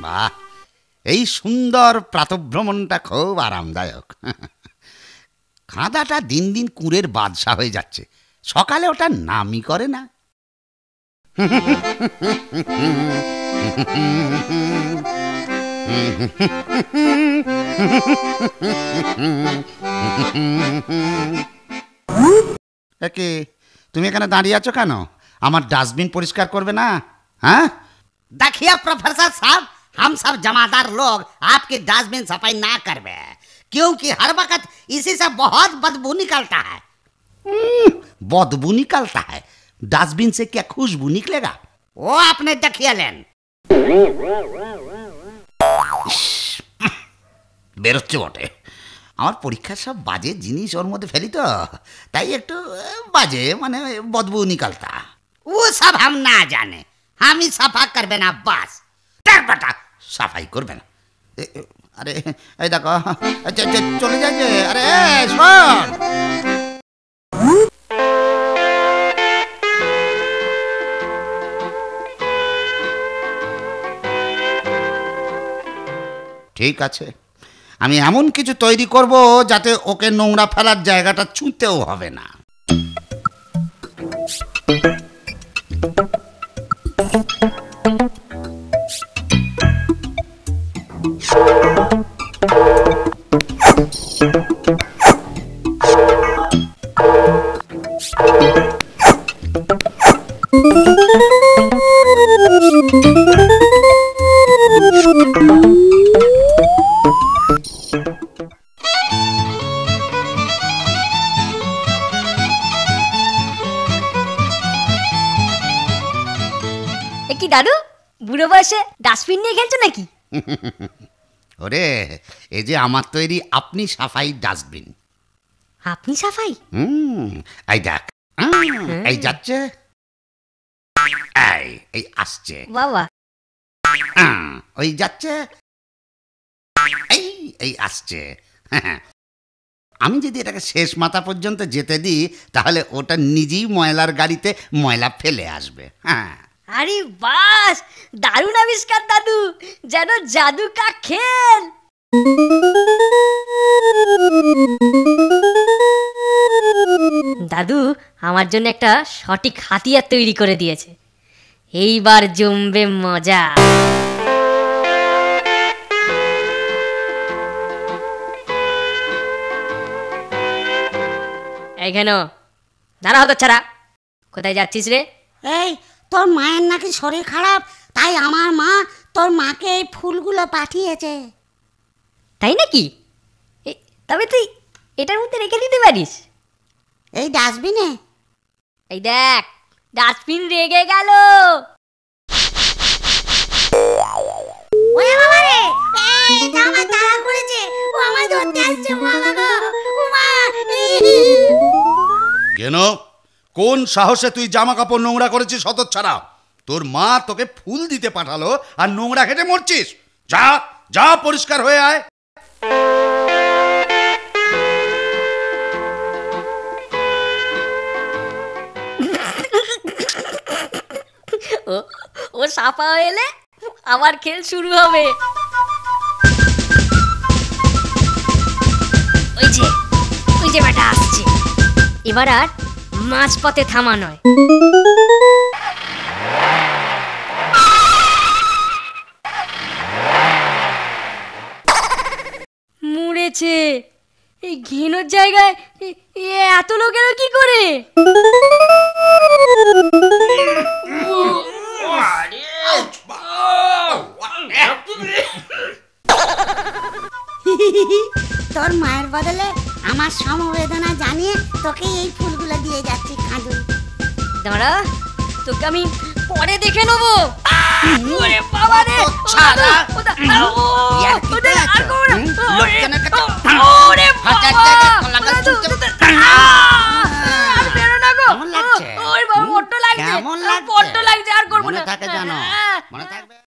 বাহ, এই সুন্দর প্রাতঃভ্রমণটা খুব আরামদায়ক। খাঁদাটা দিন দিন কুঁড়ের বাদশা হয়ে যাচ্ছে, সকালে ওটা নামই করে না। একে তুমি এখানে দাঁড়িয়ে আছো কেন? আমার ডাস্টবিন পরিষ্কার করবে না? हाँ? देखिए प्रोफेसर साहब, हम सब जमादार लोग आपकी डस्टबिन सफाई ना करवे, क्योंकि हर वक्त इसी से बहुत बदबू निकलता है। बदबू निकलता है? डस्टबिन से क्या खुशबू निकलेगा? वो आपने देखिए लेन। বেরোচ্ছে বটে। আমার পরীক্ষার সব বাজে জিনিস ওর মধ্যে ফেলি তো, তাই একটু বাজে মানে বদবু নিকালতা। वो सब हम ना जाने, हम ही सफा करबे ना बस। डर बेटा সাফাই করবে না? আরে এই দেখো চলে যাচ্ছে। আরে শোন, ঠিক আছে, আমি এমন কিছু তৈরি করব যাতে ওকে নোংরা ফেলার জায়গাটা ছুঁতেও হবে না। কি দাদু, বুড়ো বয়সে ডাস্টবিন নিয়ে খেলছো নাকি? ওরে, এই যে আমার তৈরি আপনি সাফাই ডাস্টবিন। আপনি সাফাই? এই দেখ, এই যাচ্ছে, এই আসছে, বাবা ওই যাচ্ছে, এই আসছে। আমি যদি এটাকে শেষ মাথা পর্যন্ত যেতে দিই তাহলে ওটা নিজেই ময়লার গাড়িতে ময়লা ফেলে আসবে। হ্যাঁ, আরে বাস, দারুণ আবিষ্কার দাদু, যেন জাদু কা খেল। দাদু আমার জন্য একটা সঠিক হাতিয়ার তৈরি করে দিয়েছে, এইবার জমবে মজা। এইখানে দাঁড়া, হতো ছাড়া কোথায় যাচ্ছিস রে? এই তোর মায়ের নাকি শরীর খারাপ, তাই আমার মা তোর মাকে এই ফুলগুলো পাঠিয়েছে। তাই নাকি? তবে তুই এটার মধ্যে রেখে দিতে পারিস এই ডাস্টবিনে। এই দেখ, ডাস্টবিন রেগে গেল। ওরে বাবা রে, এটা আমার তাড়া করেছে, ও আমায় ধরতে আসছে। বাবা গো, ওমা! কেন, কোন সাহসে তুই জামা কাপড় নোংরা করেছিস হতচ্ছাড়া? তোর মা তোকে ফুল দিতে পাঠালো আর নোংরা খেটে মরছিস? যা যা, পরিষ্কার হয়ে আয়। ও সাফা হয়ে এলে আমার খেল শুরু হবে। ওই যে বেটা আসছে, এবার আর মাঝপথে থামা নয়। মুড়েছে, এই ঘেনোর জায়গায় এত লোক এলো কি করে? তোর মায়ের বদলে আমার সমবেদনা জানিয়ে তোকে এই ফুলগুলো দিয়ে যাচ্ছি খাজুল। দাঁড়া, তোকে আমি পরে দেখে নেবো। ওরে বাবা রে, ছাড়া ওরে বড্ড লাগছে, আর করবো না। মনে থাকে জানো, মনে থাকবে।